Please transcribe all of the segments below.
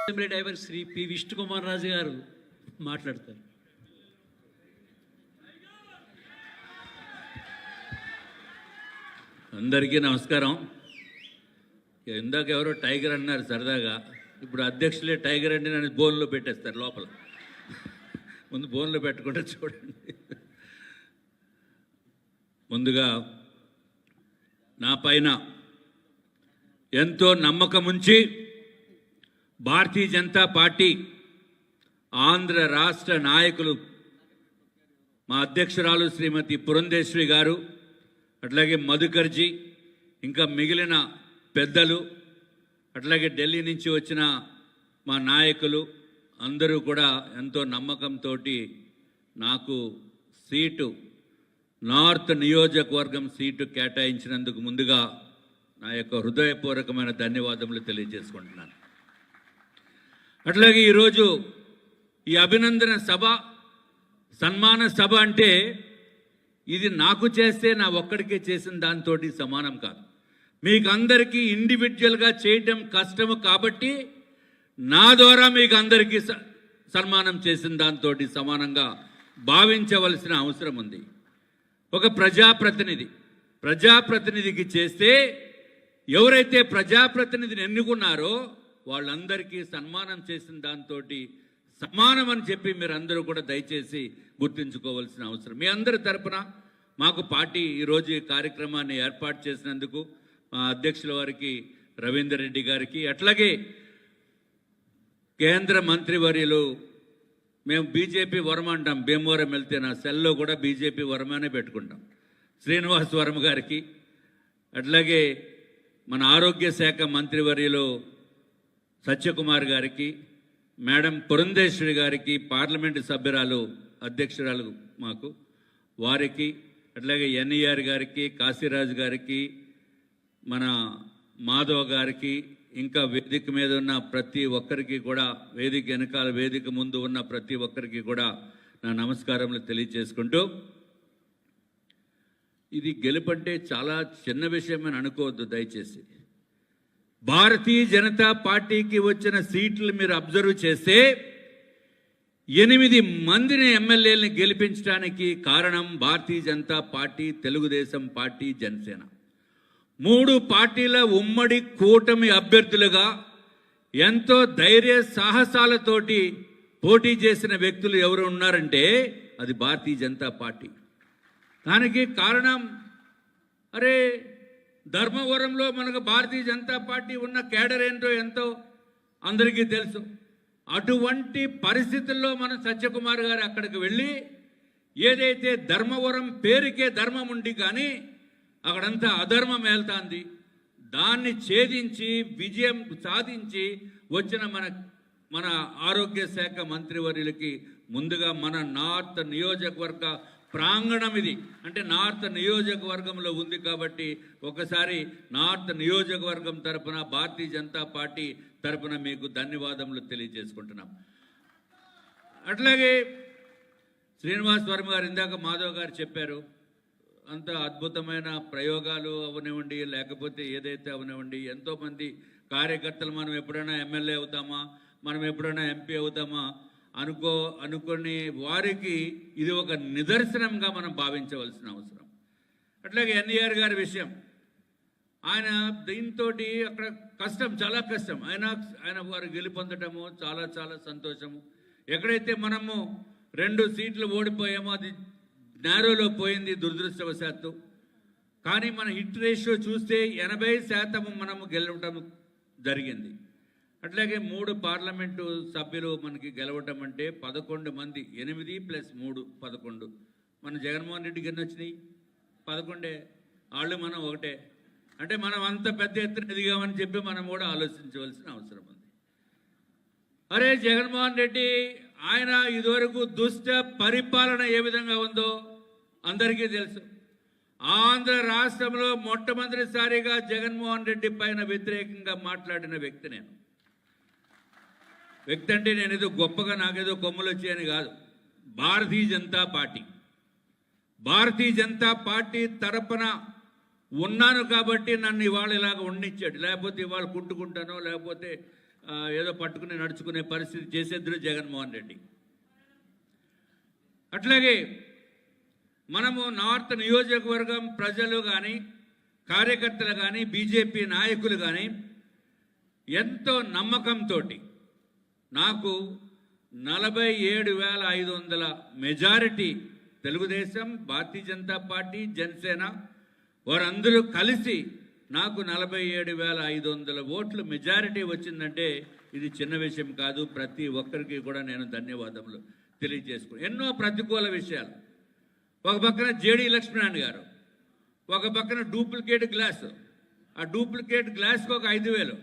Assembly డ్రైవర్ Shri P Vishnukumar Raju garu మాట్లాడతారు. అందరికీ నమస్కారం. ఇందాక ఎవరో టైగర్ అన్నారు సరదాగా, ఇప్పుడు అధ్యక్షులే టైగర్ అంటే నన్ను బోన్లో పెట్టేస్తారు లోపల. ముందు బోన్లో పెట్టకుండా చూడండి. ముందుగా నా పైన ఎంతో నమ్మకం ఉంచి భారతీయ జనతా పార్టీ ఆంధ్ర రాష్ట్ర నాయకులు, మా అధ్యక్షురాలు శ్రీమతి పురంధేశ్వరి గారు, అట్లాగే మధుకర్జీ, ఇంకా మిగిలిన పెద్దలు, అట్లాగే ఢిల్లీ నుంచి వచ్చిన మా నాయకులు అందరూ కూడా ఎంతో నమ్మకంతో నాకు సీటు, నార్త్ నియోజకవర్గం సీటు కేటాయించినందుకు ముందుగా నా యొక్క హృదయపూర్వకమైన ధన్యవాదములు తెలియజేసుకుంటున్నాను. అట్లాగే ఈరోజు ఈ అభినందన సభ, సన్మాన సభ అంటే ఇది నాకు చేస్తే నా ఒక్కడికే చేసిన దాంతో సమానం కాదు. మీకు అందరికీ ఇండివిజువల్గా చేయటం కష్టము కాబట్టి నా ద్వారా మీకు అందరికీ సన్మానం చేసిన దాంతో సమానంగా భావించవలసిన అవసరం ఉంది. ఒక ప్రజాప్రతినిధికి చేస్తే ఎవరైతే ప్రజాప్రతినిధిని ఎన్నుకున్నారో వాళ్ళందరికీ సన్మానం చేసిన దాంతో సమానం అని చెప్పి మీరందరూ కూడా దయచేసి గుర్తుంచుకోవాల్సిన అవసరం. మీ అందరి తరపున మాకు పార్టీ ఈరోజు ఈ కార్యక్రమాన్ని ఏర్పాటు చేసినందుకు మా అధ్యక్షుల వారికి, రవీందర్ రెడ్డి గారికి, అట్లాగే కేంద్ర మంత్రివర్యులు, మేము బీజేపీ వరం అంటాం, భీమవరం వెళ్తే నా సెల్లో కూడా బీజేపీ వరమనే పెట్టుకుంటాం, శ్రీనివాస్ వర్మ గారికి, అట్లాగే మన ఆరోగ్య శాఖ మంత్రివర్యులు సత్యకుమార్ గారికి, మేడం పురంధేశ్వరి గారికి, పార్లమెంటు సభ్యురాలు అధ్యక్షురాలు మాకు వారికి, అట్లాగే ఎన్ఈఆర్ గారికి, కాశీరాజు గారికి, మన మాధవ్ గారికి, ఇంకా వేదిక మీద ఉన్న ప్రతి ఒక్కరికి కూడా, వేదిక వెనకాల వేదిక ముందు ఉన్న ప్రతి ఒక్కరికి కూడా నా నమస్కారములు తెలియజేసుకుంటూ, ఇది గెలుపంటే చాలా చిన్న విషయం అని అనుకోవద్దు దయచేసి. భారతీయ జనతా పార్టీకి వచ్చిన సీట్లు మీరు అబ్జర్వ్ చేస్తే 8 మందిని ఎమ్మెల్యేలని గెలిపించడానికి కారణం భారతీయ జనతా పార్టీ, తెలుగుదేశం పార్టీ, జనసేన 3 పార్టీల ఉమ్మడి కూటమి అభ్యర్థులుగా ఎంతో ధైర్య సాహసాలతోటి పోటీ చేసిన వ్యక్తులు ఎవరు ఉన్నారంటే అది భారతీయ జనతా పార్టీ. దానికి కారణం, అరే ధర్మవరంలో మనకు భారతీయ జనతా పార్టీ ఉన్న కేడర్ ఏంటో ఎంతో అందరికీ తెలుసు. అటువంటి పరిస్థితుల్లో మన సత్యకుమార్ గారు అక్కడికి వెళ్ళి, ఏదైతే ధర్మవరం పేరుకే ధర్మం ఉండి కానీ అక్కడంతా అధర్మం వెళ్తాంది, దాన్ని ఛేదించి విజయం సాధించి వచ్చిన మన ఆరోగ్య శాఖ మంత్రివర్యులకి ముందుగా మన నార్త్ నియోజకవర్గ ప్రాంగణం ఇది, అంటే నార్త్ నియోజకవర్గంలో ఉంది కాబట్టి ఒకసారి నార్త్ నియోజకవర్గం తరపున, భారతీయ జనతా పార్టీ తరపున మీకు ధన్యవాదములు తెలియజేసుకుంటున్నాం. అట్లాగే శ్రీనివాస్ వర్మ గారు, ఇందాక మాధవ్ గారు చెప్పారు, అంత అద్భుతమైన ప్రయోగాలు అవనివ్వండి, లేకపోతే ఏదైతే అవనివ్వండి, ఎంతోమంది కార్యకర్తలు మనం ఎప్పుడైనా ఎమ్మెల్యే అవుతామా, మనం ఎప్పుడైనా ఎంపీ అవుతామా అనుకుని వారికి ఇది ఒక నిదర్శనంగా మనం భావించవలసిన అవసరం. అట్లాగే ఎన్ఈఆర్ గారి విషయం, ఆయన దీంతో అక్కడ కష్టం, చాలా కష్టం, ఆయన వారు గెలుపొందటము చాలా చాలా సంతోషము. ఎక్కడైతే మనము 2 సీట్లు ఓడిపోయామో అది నేరోలో పోయింది దురదృష్టవశాత్తు. కానీ మన హిట్ రేషియో చూస్తే 80% మనము గెలవటం జరిగింది. అట్లాగే 3 పార్లమెంటు సభ్యులు మనకి గెలవటం అంటే 11 మంది, 8 + 3 11. మన జగన్మోహన్ రెడ్డికి ఎన్ని వచ్చినాయి? 11. వాళ్ళు మనం ఒకటే. అంటే మనం అంత పెద్ద ఎత్తున ఎదిగామని చెప్పి మనం కూడా ఆలోచించవలసిన అవసరం ఉంది. అరే జగన్మోహన్ రెడ్డి ఆయన ఇదివరకు దుష్ట పరిపాలన ఏ విధంగా ఉందో అందరికీ తెలుసు. ఆంధ్ర రాష్ట్రంలో మొట్టమొదటిసారిగా జగన్మోహన్ రెడ్డి పైన వ్యతిరేకంగా మాట్లాడిన వ్యక్తి నేను. వ్యక్తి అంటే నేనేదో గొప్పగా నాకేదో కొమ్ములు వచ్చాయని కాదు. భారతీయ జనతా పార్టీ తరపున ఉన్నాను కాబట్టి నన్ను ఇవాళ ఇలాగ ఉండించాడు. లేకపోతే ఇవాళ కుట్టుకుంటానో లేకపోతే ఏదో పట్టుకుని నడుచుకునే పరిస్థితి చేసేద్దరు జగన్మోహన్ రెడ్డి. అట్లాగే మనము నార్త్ నియోజకవర్గం ప్రజలు కానీ కార్యకర్తలు కానీ బీజేపీ నాయకులు కానీ ఎంతో నమ్మకంతో నాకు 47,500 మెజారిటీ తెలుగుదేశం, భారతీయ జనతా పార్టీ, జనసేన వారందరూ కలిసి నాకు 47,500 ఓట్లు మెజారిటీ వచ్చిందంటే ఇది చిన్న విషయం కాదు. ప్రతి ఒక్కరికి కూడా నేను ధన్యవాదములు తెలియజేసుకున్నాను. ఎన్నో ప్రతికూల విషయాలు, ఒక పక్కన జేడీ లక్ష్మీనారాయణ గారు, ఒక పక్కన డూప్లికేట్ గ్లాస్, ఆ డూప్లికేట్ గ్లాస్కి ఒక 5,000,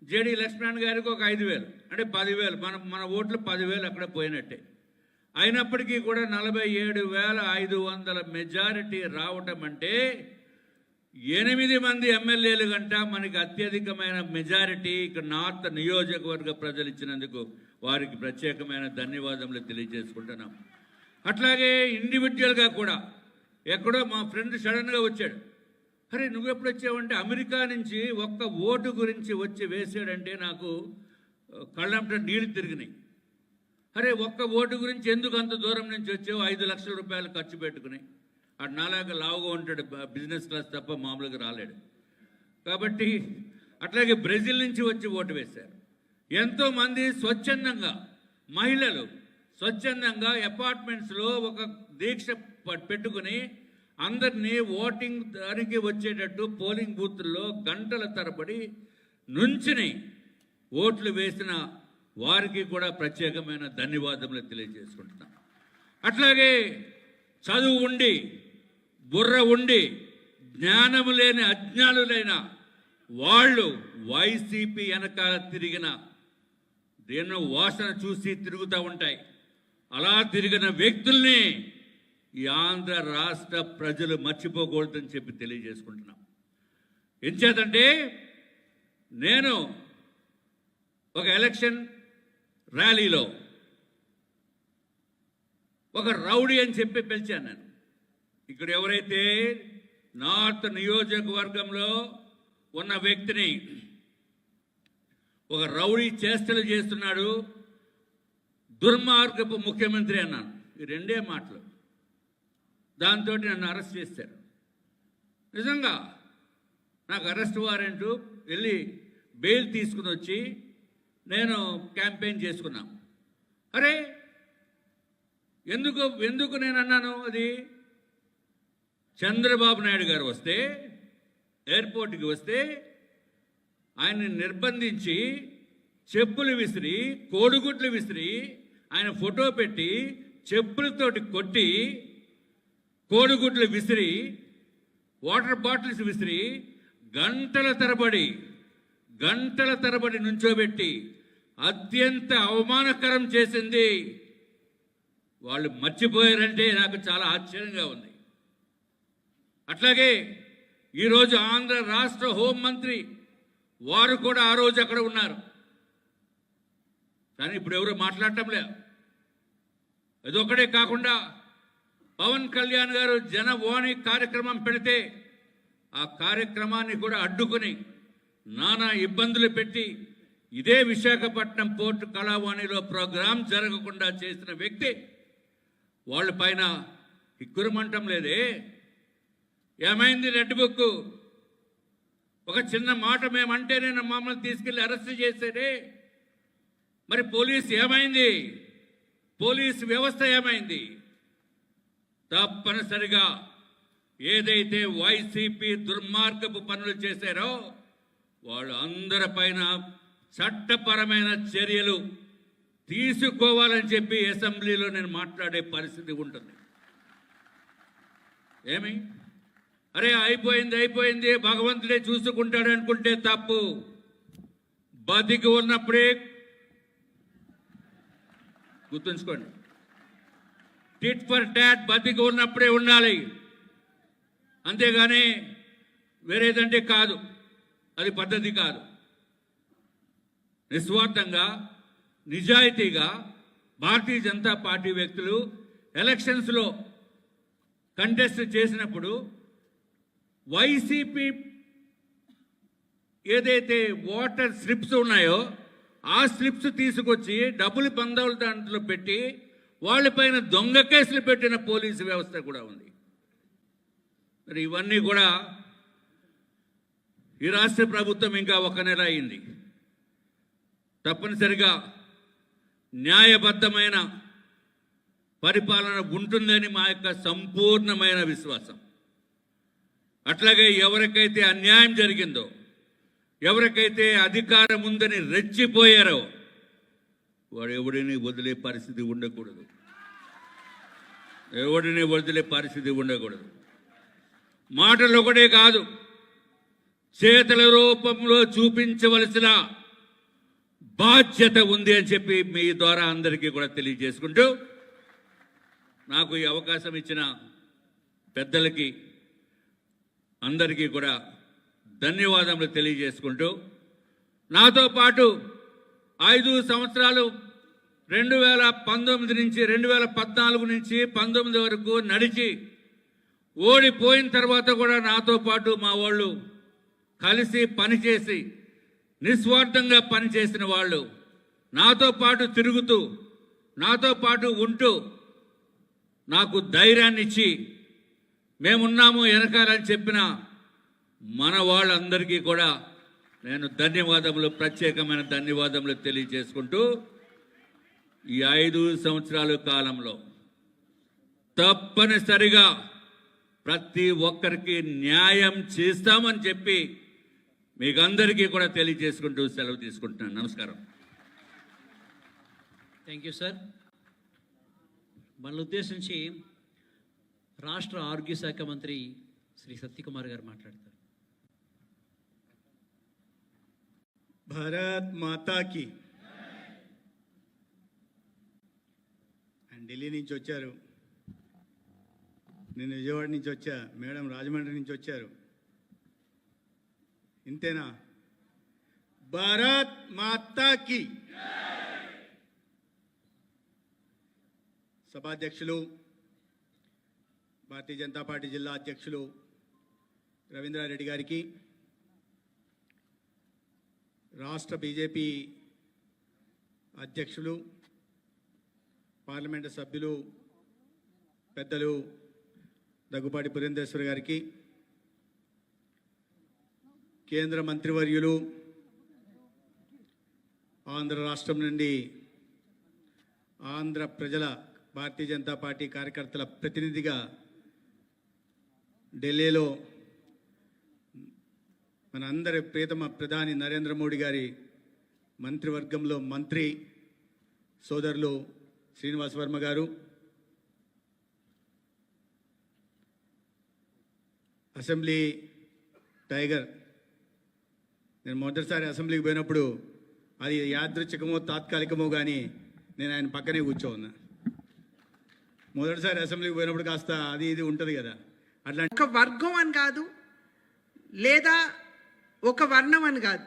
జేడీ లక్ష్మీనారాయణ గారికి ఒక 5,000, అంటే 10,000. మన ఓట్లు 10,000 అక్కడ పోయినట్టే. అయినప్పటికీ కూడా 47,500 మెజారిటీ రావటం అంటే 8 మంది ఎమ్మెల్యేలు గంట మనకి అత్యధికమైన మెజారిటీ ఇక్కడ నార్త్ నియోజకవర్గ ప్రజలు ఇచ్చినందుకు వారికి ప్రత్యేకమైన ధన్యవాదములు తెలియజేసుకుంటున్నాం. అట్లాగే ఇండివిజువల్గా కూడా ఎక్కడో మా ఫ్రెండ్ సడన్గా వచ్చాడు, అరే నువ్వెప్పుడు వచ్చావంటే అమెరికా నుంచి ఒక్క ఓటు గురించి వచ్చి వేసాడంటే నాకు కళ్ళంట నీళ్ళు తిరిగినాయి. అరే ఒక్క ఓటు గురించి ఎందుకు అంత దూరం నుంచి వచ్చావు? 5 లక్షల రూపాయలు ఖర్చు పెట్టుకుని. అటు నాలాగా లావుగా ఉంటాడు, బిజినెస్ క్లాస్ తప్ప మామూలుగా రాలేడు. కాబట్టి అట్లాగే బ్రెజిల్ నుంచి వచ్చి ఓటు వేశారు. ఎంతోమంది స్వచ్ఛందంగా, మహిళలు స్వచ్ఛందంగా అపార్ట్మెంట్స్లో ఒక దీక్ష పెట్టుకుని అందరినీ ఓటింగ్ దానికి వచ్చేటట్టు పోలింగ్ బూత్ల్లో గంటల తరబడి నుంచుని ఓట్లు వేసిన వారికి కూడా ప్రత్యేకమైన ధన్యవాదములు తెలియజేసుకుంటున్నాం. అట్లాగే చదువు ఉండి, బుర్ర ఉండి, జ్ఞానము లేని అజ్ఞానులైన వాళ్ళు వైసీపీ వెనకాల తిరిగిన దేన్నో వాసన చూసి తిరుగుతూ ఉంటాయి. అలా తిరిగిన వ్యక్తుల్ని ఈ ఆంధ్ర రాష్ట్ర ప్రజలు మర్చిపోకూడదని చెప్పి తెలియజేసుకుంటున్నాం. ఎంచేతంటే నేను ఒక ఎలక్షన్ ర్యాలీలో ఒక రౌడీ అని చెప్పి పిలిచాను. నేను ఇక్కడ ఎవరైతే నార్త్ నియోజకవర్గంలో ఉన్న వ్యక్తిని ఒక రౌడీ చేష్టలు చేస్తున్నాడు, దుర్మార్గపు ముఖ్యమంత్రి అన్నాను. ఈ 2 మాటలు. దాంతో నన్ను అరెస్ట్ చేశారు. నిజంగా నాకు అరెస్ట్ వారెంట్ వెళ్ళి బెయిల్ తీసుకుని వచ్చి నేను క్యాంపెయిన్ చేసుకున్నాను. అరే ఎందుకు నేను అన్నాను? అది చంద్రబాబు నాయుడు గారు వస్తే, ఎయిర్పోర్ట్కి వస్తే ఆయన్ని నిర్బంధించి చెప్పులు విసిరి, కోడిగుడ్లు విసిరి, ఆయన ఫోటో పెట్టి చెప్పులతోటి కొట్టి, కోడిగుడ్లు విసిరి, వాటర్ బాటిల్స్ విసిరి గంటల తరబడి నుంచోబెట్టి అత్యంత అవమానకరం చేసింది. వాళ్ళు మర్చిపోయారంటే నాకు చాలా ఆశ్చర్యంగా ఉంది. అట్లాగే ఈరోజు ఆంధ్ర రాష్ట్ర హోంమంత్రి వారు కూడా ఆ రోజు అక్కడ ఉన్నారు. కానీ ఇప్పుడు ఎవరు మాట్లాడటం లేదు. అదొక్కడే కాకుండా పవన్ కళ్యాణ్ గారు జనవాణి కార్యక్రమం పెడితే ఆ కార్యక్రమాన్ని కూడా అడ్డుకుని నానా ఇబ్బందులు పెట్టి ఇదే విశాఖపట్నం పోర్టు కళావాణిలో ప్రోగ్రాం జరగకుండా చేసిన వ్యక్తి వాళ్ళ పైన ఇక్కురమంటం లేదే. ఏమైంది రెడ్ బుక్? ఒక చిన్న మాట మేమంటే నేను మమ్మల్ని తీసుకెళ్లి అరెస్ట్ చేసేదే. మరి పోలీసు ఏమైంది? పోలీసు వ్యవస్థ ఏమైంది? తప్పనిసరిగా ఏదైతే వైసీపీ దుర్మార్గపు పనులు చేశారో వాళ్ళు అందరిపైన చట్టపరమైన చర్యలు తీసుకోవాలని చెప్పి అసెంబ్లీలో నేను మాట్లాడే పరిస్థితి ఉంటుంది. ఏమి అరే అయిపోయింది భగవంతుడే చూసుకుంటాడు అనుకుంటే తప్పు. బతికి ఉన్నప్పుడే గుర్తుంచుకోండి, టిట్ ఫర్ టాట్ బతికి ఉన్నప్పుడే ఉండాలి, అంతేగాని వేరేదంటే కాదు. అది పద్ధతి కాదు. నిస్వార్థంగా నిజాయితీగా భారతీయ జనతా పార్టీ వ్యక్తులు ఎలక్షన్స్లో కంటెస్ట్ చేసినప్పుడు వైసీపీ ఏదైతే ఓటర్ స్లిప్స్ ఉన్నాయో ఆ స్లిప్స్ తీసుకొచ్చి డబ్బులు పందాల దాంట్లో పెట్టి వాళ్ళపైన దొంగ కేసులు పెట్టిన పోలీసు వ్యవస్థ కూడా ఉంది. మరి ఇవన్నీ కూడా ఈ రాష్ట్ర ప్రభుత్వం ఇంకా ఒక నెల అయింది. తప్పనిసరిగా న్యాయబద్ధమైన పరిపాలన ఉంటుందని మా యొక్క సంపూర్ణమైన విశ్వాసం. అట్లాగే ఎవరికైతే అన్యాయం జరిగిందో, ఎవరికైతే అధికారం ఉందని రెచ్చిపోయారో వాడు ఎవడిని వదిలే పరిస్థితి ఉండకూడదు. ఎవడిని వదిలే పరిస్థితి ఉండకూడదు. మాటలు ఒకటే కాదు, చేతల రూపంలో చూపించవలసిన బాధ్యత ఉంది అని చెప్పి మీ ద్వారా అందరికీ కూడా తెలియజేసుకుంటూ, నాకు ఈ అవకాశం ఇచ్చిన పెద్దలకి అందరికీ కూడా ధన్యవాదములు తెలియజేసుకుంటూ, నాతో పాటు 5 సంవత్సరాలు 2019 నుంచి 2014 నుంచి 19 వరకు నడిచి ఓడిపోయిన తర్వాత కూడా నాతో పాటు మా వాళ్ళు కలిసి పనిచేసి నిస్వార్థంగా పనిచేసిన వాళ్ళు, నాతో పాటు తిరుగుతూ నాతో పాటు ఉంటూ నాకు ధైర్యాన్ని ఇచ్చి మేమున్నాము వెనకాలని చెప్పిన మన వాళ్ళందరికీ కూడా నేను ధన్యవాదములు, ప్రత్యేకమైన ధన్యవాదములు తెలియజేసుకుంటూ, ఈ 5 సంవత్సరాల కాలంలో తప్పనిసరిగా ప్రతి ఒక్కరికి న్యాయం చేస్తామని చెప్పి మీకు అందరికీ కూడా తెలియజేసుకుంటూ సెలవు తీసుకుంటున్నాను. నమస్కారం. Thank you sir. మనల్ని ఉద్దేశించి రాష్ట్ర ఆరోగ్య శాఖ మంత్రి శ్రీ సత్యకుమార్ గారు మాట్లాడతారు. భారత్ మాతాకి. ఆయన ఢిల్లీ నుంచి వచ్చారు, నేను విజయవాడ నుంచి వచ్చా, మేడం రాజమండ్రి నుంచి వచ్చారు. ఇంతేనా? భారత్ మాతాకి. సభాధ్యక్షులు, భారతీయ జనతా పార్టీ జిల్లా అధ్యక్షులు రవీంద్రారెడ్డి గారికి, రాష్ట్ర బీజేపీ అధ్యక్షులు, పార్లమెంటు సభ్యులు పెద్దలు దగ్గుపాటి పురంధేశ్వరి గారికి, కేంద్ర మంత్రివర్యులు, ఆంధ్ర రాష్ట్రం నుండి ఆంధ్ర ప్రజల భారతీయ జనతా పార్టీ కార్యకర్తల ప్రతినిధిగా ఢిల్లీలో మన అందరి ప్రియతమ ప్రధాని నరేంద్ర మోడీ గారి మంత్రివర్గంలో మంత్రి సోదరులు శ్రీనివాస్ వర్మ గారు, అసెంబ్లీ టైగర్. నేను మొదటిసారి అసెంబ్లీకి పోయినప్పుడు అది యాదృచ్ఛికమో తాత్కాలికమో కానీ నేను ఆయన పక్కనే కూర్చోన్నా. మొదటిసారి అసెంబ్లీకి పోయినప్పుడు కాస్త అది ఇది ఉంటుంది కదా, అట్లా ఒక వర్గం అని కాదు, లేదా ఒక వర్ణం అని కాదు,